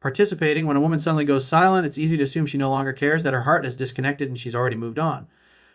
Participating, when a woman suddenly goes silent, it's easy to assume she no longer cares, that her heart is disconnected and she's already moved on.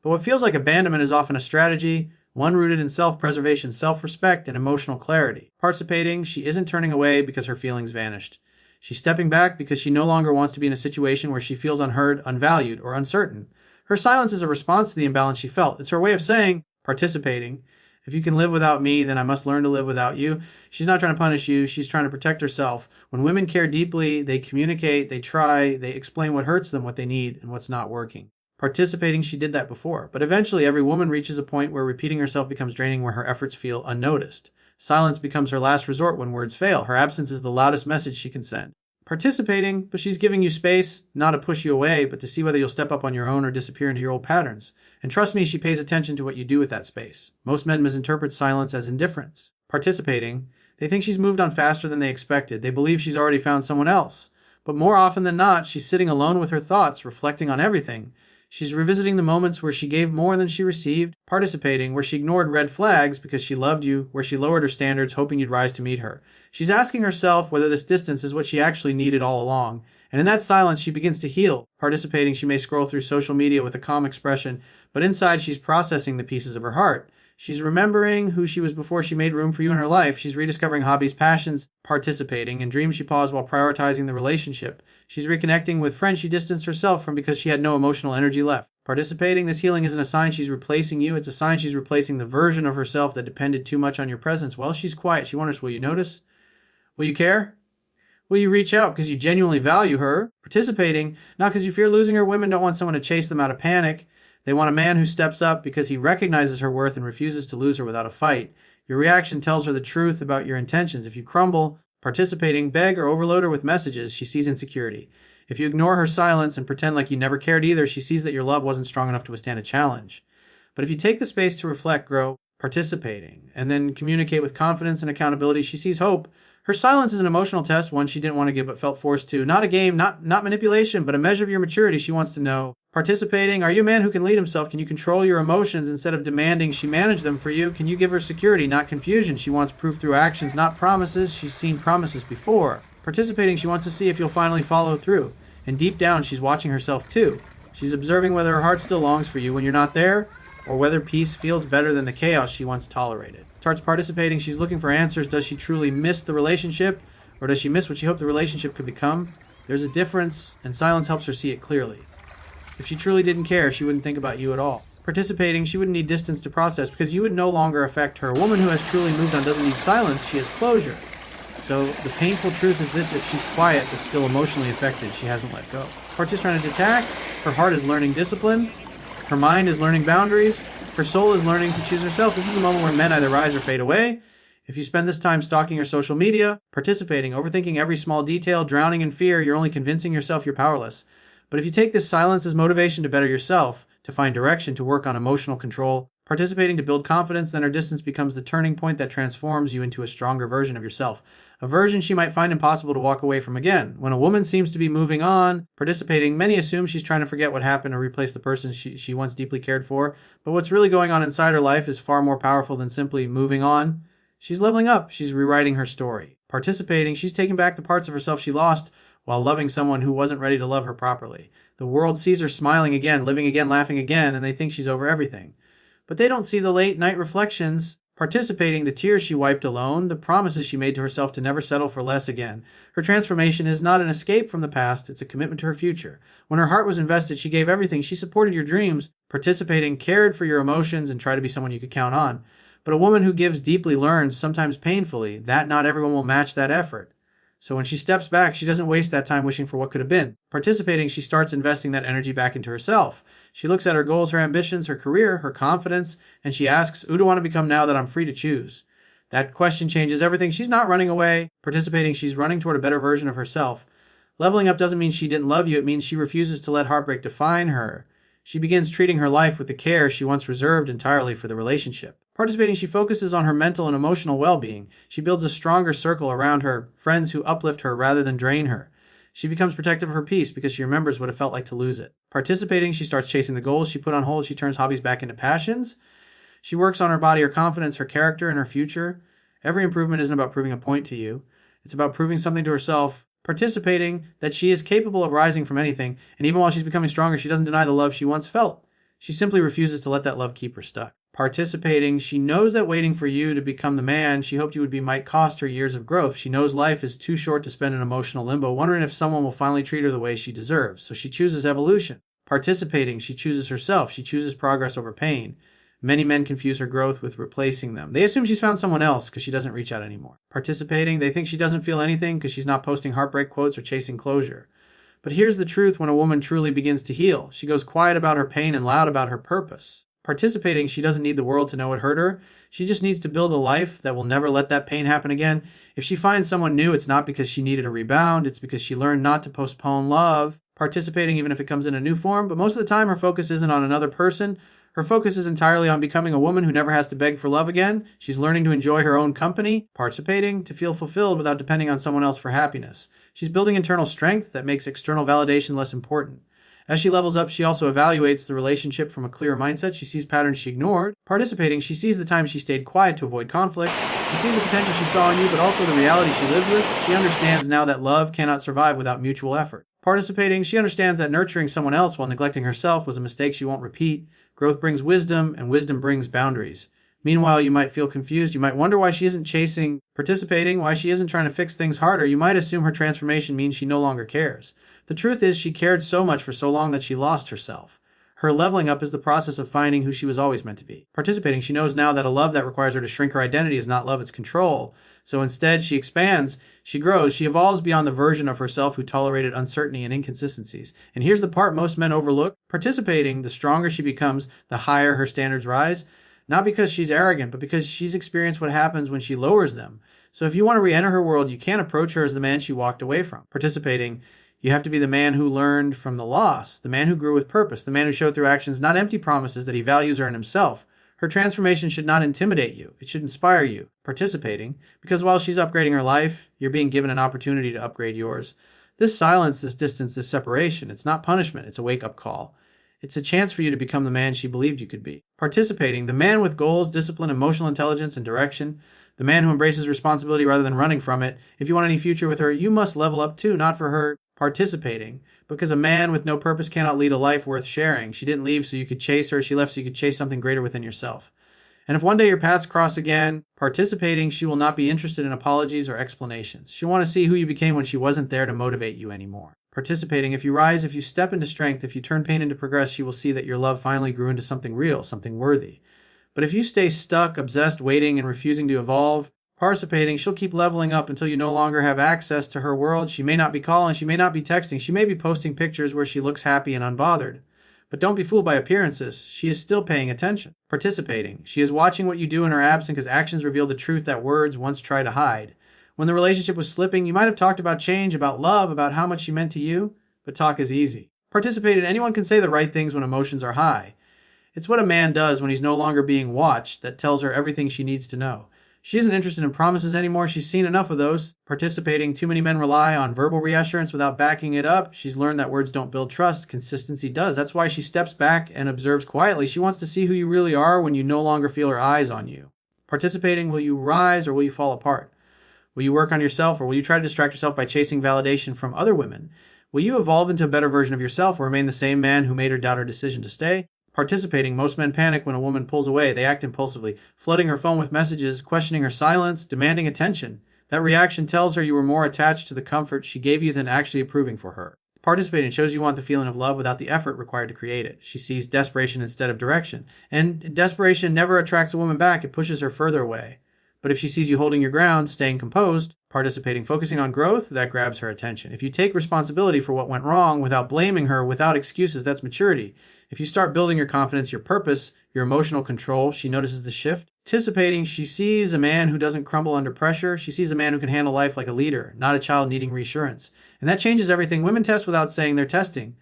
But what feels like abandonment is often a strategy, one rooted in self-preservation, self-respect, and emotional clarity. Participating, she isn't turning away because her feelings vanished. She's stepping back because she no longer wants to be in a situation where she feels unheard, unvalued, or uncertain. Her silence is a response to the imbalance she felt. It's her way of saying, participating, if you can live without me, then I must learn to live without you. She's not trying to punish you. She's trying to protect herself. When women care deeply, they communicate, they try, they explain what hurts them, what they need, and what's not working. Participating, she did that before. But eventually, every woman reaches a point where repeating herself becomes draining, where her efforts feel unnoticed. Silence becomes her last resort when words fail. Her absence is the loudest message she can send. Participating, but she's giving you space, not to push you away, but to see whether you'll step up on your own or disappear into your old patterns. And trust me, she pays attention to what you do with that space. Most men misinterpret silence as indifference. Participating, they think she's moved on faster than they expected. They believe she's already found someone else. But more often than not, she's sitting alone with her thoughts, reflecting on everything. She's revisiting the moments where she gave more than she received, participating, where she ignored red flags because she loved you, where she lowered her standards hoping you'd rise to meet her. She's asking herself whether this distance is what she actually needed all along. And in that silence, she begins to heal. Participating, she may scroll through social media with a calm expression, but inside she's processing the pieces of her heart. She's remembering who she was before she made room for you in her life. She's rediscovering hobbies, passions, participating, and dreams she paused while prioritizing the relationship. She's reconnecting with friends she distanced herself from because she had no emotional energy left. Participating, this healing isn't a sign she's replacing you. It's a sign she's replacing the version of herself that depended too much on your presence. Well, she's quiet. She wonders, will you notice? Will you care? Will you reach out because you genuinely value her? Participating, not because you fear losing her. Women don't want someone to chase them out of panic. They want a man who steps up because he recognizes her worth and refuses to lose her without a fight. Your reaction tells her the truth about your intentions. If you crumble, participating, beg, or overload her with messages, she sees insecurity. If you ignore her silence and pretend like you never cared either, she sees that your love wasn't strong enough to withstand a challenge. But if you take the space to reflect, grow, participating, and then communicate with confidence and accountability, she sees hope. Her silence is an emotional test, one she didn't want to give but felt forced to. Not a game, not manipulation, but a measure of your maturity. She wants to know. Participating, are you a man who can lead himself? Can you control your emotions instead of demanding she manage them for you? Can you give her security, not confusion? She wants proof through actions, not promises. She's seen promises before. Participating, she wants to see if you'll finally follow through. And deep down, she's watching herself too. She's observing whether her heart still longs for you when you're not there, or whether peace feels better than the chaos she once tolerated. Starts participating, she's looking for answers. Does she truly miss the relationship, or does she miss what she hoped the relationship could become? There's a difference, and silence helps her see it clearly. If she truly didn't care, she wouldn't think about you at all. Participating, she wouldn't need distance to process because you would no longer affect her. A woman who has truly moved on doesn't need silence, she has closure. So the painful truth is this: if she's quiet but still emotionally affected, she hasn't let go. Part is trying to detach. Her heart is learning discipline. Her mind is learning boundaries. Her soul is learning to choose herself. This is a moment where men either rise or fade away. If you spend this time stalking your social media, participating, overthinking every small detail, drowning in fear, you're only convincing yourself you're powerless. But if you take this silence as motivation to better yourself, to find direction, to work on emotional control, participating to build confidence, then her distance becomes the turning point that transforms you into a stronger version of yourself. A version she might find impossible to walk away from again. When a woman seems to be moving on, participating, many assume she's trying to forget what happened or replace the person she once deeply cared for. But what's really going on inside her life is far more powerful than simply moving on. She's leveling up. She's rewriting her story. Participating, she's taking back the parts of herself she lost while loving someone who wasn't ready to love her properly. The world sees her smiling again, living again, laughing again, and they think she's over everything. But they don't see the late night reflections, participating, the tears she wiped alone, the promises she made to herself to never settle for less again. Her transformation is not an escape from the past, it's a commitment to her future. When her heart was invested, she gave everything. She supported your dreams, participating, cared for your emotions, and tried to be someone you could count on. But a woman who gives deeply learns, sometimes painfully, that not everyone will match that effort. So when she steps back, she doesn't waste that time wishing for what could have been. Participating, she starts investing that energy back into herself. She looks at her goals, her ambitions, her career, her confidence, and she asks, who do I want to become now that I'm free to choose? That question changes everything. She's not running away. Participating, she's running toward a better version of herself. Leveling up doesn't mean she didn't love you. It means she refuses to let heartbreak define her. She begins treating her life with the care she once reserved entirely for the relationship. Participating, she focuses on her mental and emotional well-being. She builds a stronger circle around her, friends who uplift her rather than drain her. She becomes protective of her peace because she remembers what it felt like to lose it. Participating, she starts chasing the goals she put on hold. She turns hobbies back into passions. She works on her body, her confidence, her character, and her future. Every improvement isn't about proving a point to you. It's about proving something to herself Participating, that she is capable of rising from anything, and even while she's becoming stronger, she doesn't deny the love she once felt. She simply refuses to let that love keep her stuck. Participating, she knows that waiting for you to become the man she hoped you would be might cost her years of growth. She knows life is too short to spend in emotional limbo, wondering if someone will finally treat her the way she deserves. So she chooses evolution. Participating, she chooses herself. She chooses progress over pain. Many men confuse her growth with replacing them. They assume she's found someone else because she doesn't reach out anymore. Participating, they think she doesn't feel anything because she's not posting heartbreak quotes or chasing closure. But here's the truth: when a woman truly begins to heal, she goes quiet about her pain and loud about her purpose. Participating, she doesn't need the world to know what hurt her. She just needs to build a life that will never let that pain happen again. If she finds someone new, it's not because she needed a rebound. It's because she learned not to postpone love. Participating, even if it comes in a new form, but most of the time her focus isn't on another person. Her focus is entirely on becoming a woman who never has to beg for love again. She's learning to enjoy her own company, participating, to feel fulfilled without depending on someone else for happiness. She's building internal strength that makes external validation less important. As she levels up, she also evaluates the relationship from a clearer mindset. She sees patterns she ignored. Participating, she sees the times she stayed quiet to avoid conflict. She sees the potential she saw in you, but also the reality she lived with. She understands now that love cannot survive without mutual effort. Participating, she understands that nurturing someone else while neglecting herself was a mistake she won't repeat. Growth brings wisdom, and wisdom brings boundaries. Meanwhile, you might feel confused. You might wonder why she isn't participating, why she isn't trying to fix things harder. You might assume her transformation means she no longer cares. The truth is, she cared so much for so long that she lost herself. Her leveling up is the process of finding who she was always meant to be. Participating, she knows now that a love that requires her to shrink her identity is not love, it's control. So instead, she expands, she grows, she evolves beyond the version of herself who tolerated uncertainty and inconsistencies. And here's the part most men overlook. Participating, the stronger she becomes, the higher her standards rise. Not because she's arrogant, but because she's experienced what happens when she lowers them. So if you want to re-enter her world, you can't approach her as the man she walked away from. Participating, you have to be the man who learned from the loss, the man who grew with purpose, the man who showed through actions, not empty promises, that he values her and himself. Her transformation should not intimidate you. It should inspire you. Participating, because while she's upgrading her life, you're being given an opportunity to upgrade yours. This silence, this distance, this separation, it's not punishment, it's a wake-up call. It's a chance for you to become the man she believed you could be. Participating, the man with goals, discipline, emotional intelligence, and direction. The man who embraces responsibility rather than running from it. If you want any future with her, you must level up too, not for her. Participating, because a man with no purpose cannot lead a life worth sharing. She didn't leave so you could chase her. She left so you could chase something greater within yourself. And if one day your paths cross again, participating, she will not be interested in apologies or explanations. She'll want to see who you became when she wasn't there to motivate you anymore. Participating, if you rise, if you step into strength, if you turn pain into progress, she will see that your love finally grew into something real, something worthy. But if you stay stuck, obsessed, waiting, and refusing to evolve, participating, she'll keep leveling up until you no longer have access to her world. She may not be calling, she may not be texting, she may be posting pictures where she looks happy and unbothered. But don't be fooled by appearances. She is still paying attention. Participating, she is watching what you do in her absence because actions reveal the truth that words once tried to hide. When the relationship was slipping, you might have talked about change, about love, about how much she meant to you, but talk is easy. Participating, anyone can say the right things when emotions are high. It's what a man does when he's no longer being watched that tells her everything she needs to know. She isn't interested in promises anymore. She's seen enough of those. Participating, too many men rely on verbal reassurance without backing it up. She's learned that words don't build trust. Consistency does. That's why she steps back and observes quietly. She wants to see who you really are when you no longer feel her eyes on you. Participating, will you rise or will you fall apart? Will you work on yourself or will you try to distract yourself by chasing validation from other women? Will you evolve into a better version of yourself or remain the same man who made her doubt her decision to stay? Participating, most men panic when a woman pulls away. They act impulsively, flooding her phone with messages, questioning her silence, demanding attention. That reaction tells her you were more attached to the comfort she gave you than actually approving for her. Participating shows you want the feeling of love without the effort required to create it. She sees desperation instead of direction. And desperation never attracts a woman back. It pushes her further away. But if she sees you holding your ground, staying composed, participating, focusing on growth, that grabs her attention. If you take responsibility for what went wrong without blaming her, without excuses, that's maturity. If you start building your confidence, your purpose, your emotional control, she notices the shift. Participating, she sees a man who doesn't crumble under pressure. She sees a man who can handle life like a leader, not a child needing reassurance. And that changes everything. Women test without saying they're testing.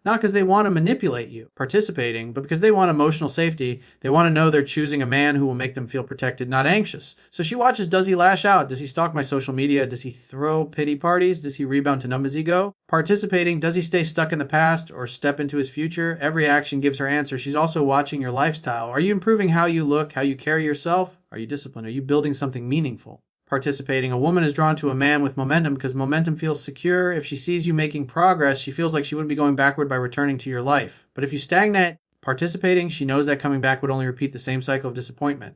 Not because they want to manipulate you, participating, but because they want emotional safety. They want to know they're choosing a man who will make them feel protected, not anxious. So she watches, does he lash out? Does he stalk my social media? Does he throw pity parties? Does he rebound to numb his ego? Participating, does he stay stuck in the past or step into his future? Every action gives her answer. She's also watching your lifestyle. Are you improving how you look, how you carry yourself? Are you disciplined? Are you building something meaningful? Participating, a woman is drawn to a man with momentum because momentum feels secure. If she sees you making progress, she feels like she wouldn't be going backward by returning to your life. But if you stagnate, participating, she knows that coming back would only repeat the same cycle of disappointment.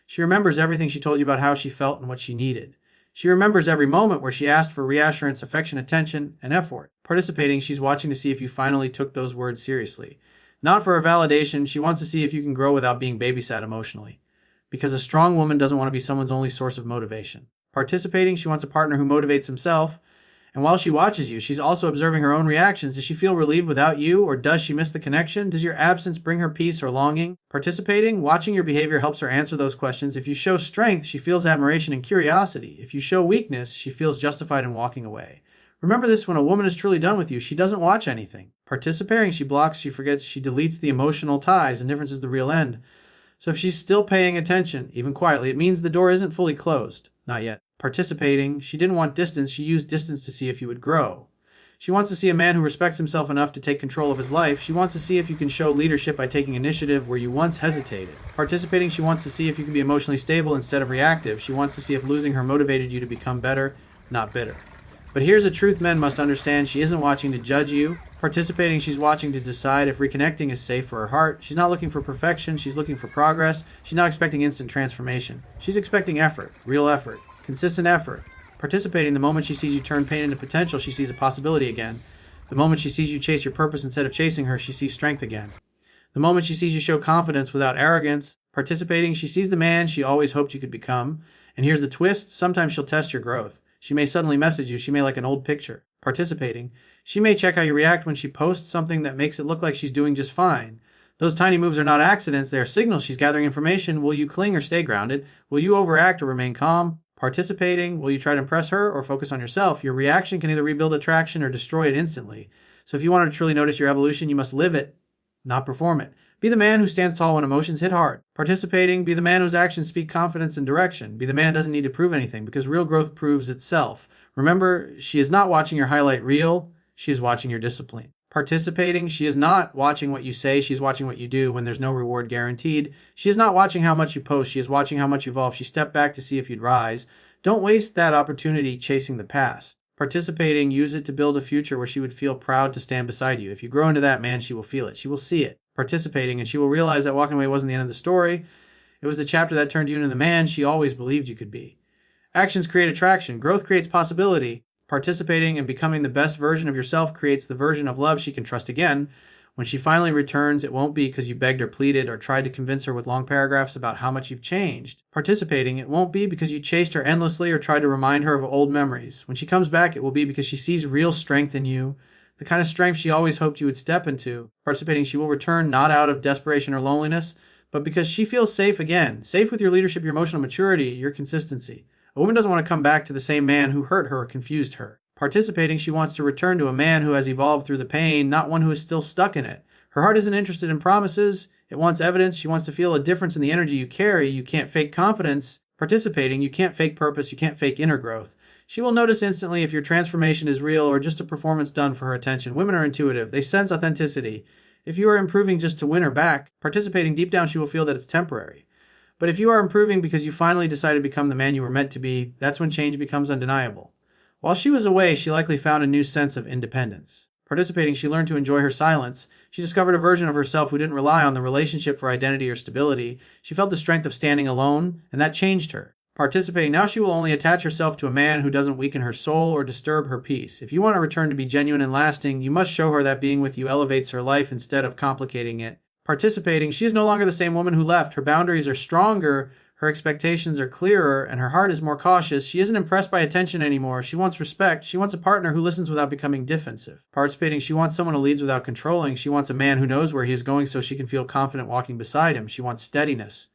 She remembers everything she told you about how she felt and what she needed. She remembers every moment where she asked for reassurance, affection, attention, and effort. Participating, she's watching to see if you finally took those words seriously. Not for a validation, she wants to see if you can grow without being babysat emotionally. Because a strong woman doesn't want to be someone's only source of motivation. Participating, she wants a partner who motivates himself. And while she watches you, she's also observing her own reactions. Does she feel relieved without you, or does she miss the connection? Does your absence bring her peace or longing? Participating, watching your behavior helps her answer those questions. If you show strength, she feels admiration and curiosity. If you show weakness, she feels justified in walking away. Remember this: when a woman is truly done with you, she doesn't watch anything. Participating, she blocks, she forgets, she deletes the emotional ties. Indifference is the real end. So if she's still paying attention, even quietly, it means the door isn't fully closed. Not yet. Participating, she didn't want distance, she used distance to see if you would grow. She wants to see a man who respects himself enough to take control of his life. She wants to see if you can show leadership by taking initiative where you once hesitated. Participating, she wants to see if you can be emotionally stable instead of reactive. She wants to see if losing her motivated you to become better, not bitter. But here's a truth men must understand: she isn't watching to judge you. Participating, she's watching to decide if reconnecting is safe for her heart. She's not looking for perfection, she's looking for progress. She's not expecting instant transformation. She's expecting effort, real effort, consistent effort. Participating, the moment she sees you turn pain into potential, she sees a possibility again. The moment she sees you chase your purpose instead of chasing her, she sees strength again. The moment she sees you show confidence without arrogance. Participating, she sees the man she always hoped you could become. And here's the twist: sometimes she'll test your growth. She may suddenly message you, she may like an old picture. Participating, she may check how you react when she posts something that makes it look like she's doing just fine. Those tiny moves are not accidents, they are signals. She's gathering information. Will you cling or stay grounded? Will you overact or remain calm? Participating, will you try to impress her or focus on yourself? Your reaction can either rebuild attraction or destroy it instantly. So if you want to truly notice your evolution, you must live it, not perform it. Be the man who stands tall when emotions hit hard. Participating, be the man whose actions speak confidence and direction. Be the man who doesn't need to prove anything, because real growth proves itself. Remember, she is not watching your highlight reel, she is watching your discipline. Participating, she is not watching what you say, she's watching what you do when there's no reward guaranteed. She is not watching how much you post, she is watching how much you evolve. She stepped back to see if you'd rise. Don't waste that opportunity chasing the past. Participating, use it to build a future where she would feel proud to stand beside you. If you grow into that man, she will feel it. She will see it. Participating, and she will realize that walking away wasn't the end of the story. It was the chapter that turned you into the man she always believed you could be. Actions create attraction. Growth creates possibility. Participating and becoming the best version of yourself creates the version of love she can trust again. When she finally returns, it won't be because you begged or pleaded or tried to convince her with long paragraphs about how much you've changed. Participating, it won't be because you chased her endlessly or tried to remind her of old memories. When she comes back, it will be because she sees real strength in you, the kind of strength she always hoped you would step into. Participating, she will return not out of desperation or loneliness, but because she feels safe again. Safe with your leadership, your emotional maturity, your consistency. A woman doesn't want to come back to the same man who hurt her or confused her. Participating, she wants to return to a man who has evolved through the pain, not one who is still stuck in it. Her heart isn't interested in promises. It wants evidence. She wants to feel a difference in the energy you carry. You can't fake confidence. Participating, you can't fake purpose. You can't fake inner growth. She will notice instantly if your transformation is real or just a performance done for her attention. Women are intuitive. They sense authenticity. If you are improving just to win her back, participating, deep down she will feel that it's temporary. But if you are improving because you finally decided to become the man you were meant to be, that's when change becomes undeniable. While she was away, she likely found a new sense of independence. Participating, she learned to enjoy her silence. She discovered a version of herself who didn't rely on the relationship for identity or stability. She felt the strength of standing alone, and that changed her. Participating, now she will only attach herself to a man who doesn't weaken her soul or disturb her peace. If you want a return to be genuine and lasting, you must show her that being with you elevates her life instead of complicating it. Participating, she is no longer the same woman who left. Her boundaries are stronger, her expectations are clearer, and her heart is more cautious. She isn't impressed by attention anymore. She wants respect. She wants a partner who listens without becoming defensive. Participating, she wants someone who leads without controlling. She wants a man who knows where he is going so she can feel confident walking beside him. She wants steadiness.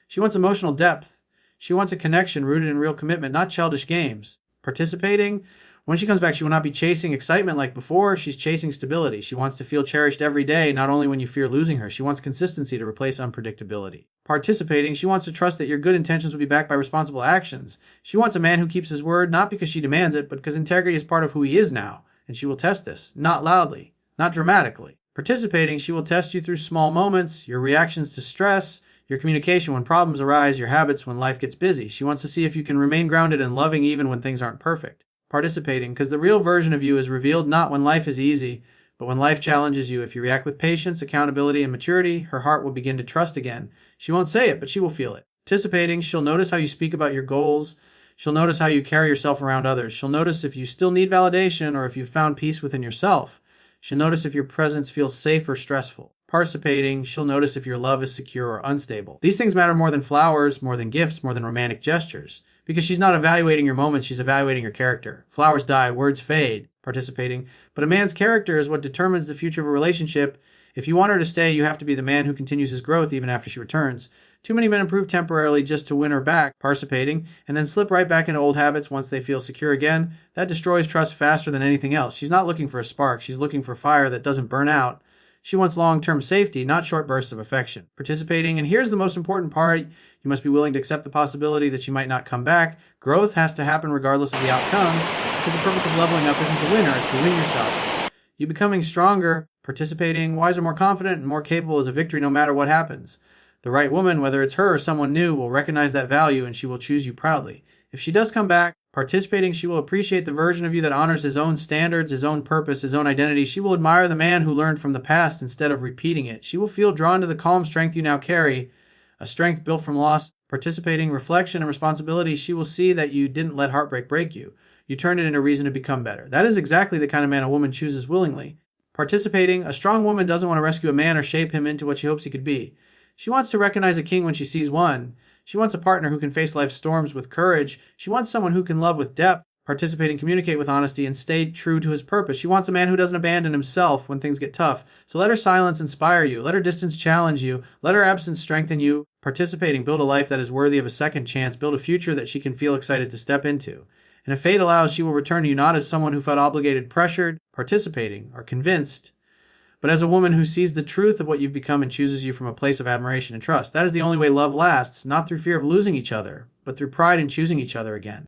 She wants emotional depth. She wants a connection rooted in real commitment, not childish games. Participating, when she comes back, she will not be chasing excitement like before. She's chasing stability. She wants to feel cherished every day, not only when you fear losing her. She wants consistency to replace unpredictability. Participating, she wants to trust that your good intentions will be backed by responsible actions. She wants a man who keeps his word, not because she demands it, but because integrity is part of who he is now. And she will test this, not loudly, not dramatically. Participating, she will test you through small moments, your reactions to stress, your communication when problems arise, your habits when life gets busy. She wants to see if you can remain grounded and loving even when things aren't perfect. Participating, because the real version of you is revealed not when life is easy, but when life challenges you. If you react with patience, accountability, and maturity, her heart will begin to trust again. She won't say it, but she will feel it. Participating, she'll notice how you speak about your goals. She'll notice how you carry yourself around others. She'll notice if you still need validation or if you've found peace within yourself. She'll notice if your presence feels safe or stressful. Participating, she'll notice if your love is secure or unstable. These things matter more than flowers, more than gifts, more than romantic gestures. Because she's not evaluating your moments, she's evaluating your character. Flowers die, words fade. Participating. But a man's character is what determines the future of a relationship. If you want her to stay, you have to be the man who continues his growth even after she returns. Too many men improve temporarily just to win her back, participating, and then slip right back into old habits once they feel secure again. That destroys trust faster than anything else. She's not looking for a spark. She's looking for fire that doesn't burn out. She wants long-term safety, not short bursts of affection. Participating, and here's the most important part, you must be willing to accept the possibility that she might not come back. Growth has to happen regardless of the outcome, because the purpose of leveling up isn't to win her, it's to win yourself. You becoming stronger, participating, wiser, more confident, and more capable is a victory no matter what happens. The right woman, whether it's her or someone new, will recognize that value and she will choose you proudly. If she does come back, participating, she will appreciate the version of you that honors his own standards, his own purpose, his own identity. She will admire the man who learned from the past instead of repeating it. She will feel drawn to the calm strength you now carry, a strength built from loss. Participating, reflection, and responsibility, she will see that you didn't let heartbreak break you. You turned it into a reason to become better. That is exactly the kind of man a woman chooses willingly. Participating, a strong woman doesn't want to rescue a man or shape him into what she hopes he could be. She wants to recognize a king when she sees one. She wants a partner who can face life's storms with courage. She wants someone who can love with depth, participate and communicate with honesty, and stay true to his purpose. She wants a man who doesn't abandon himself when things get tough. So let her silence inspire you. Let her distance challenge you. Let her absence strengthen you. Participating, build a life that is worthy of a second chance. Build a future that she can feel excited to step into. And if fate allows, she will return to you not as someone who felt obligated, pressured, participating, or convinced, but as a woman who sees the truth of what you've become and chooses you from a place of admiration and trust. That is the only way love lasts, not through fear of losing each other, but through pride in choosing each other again.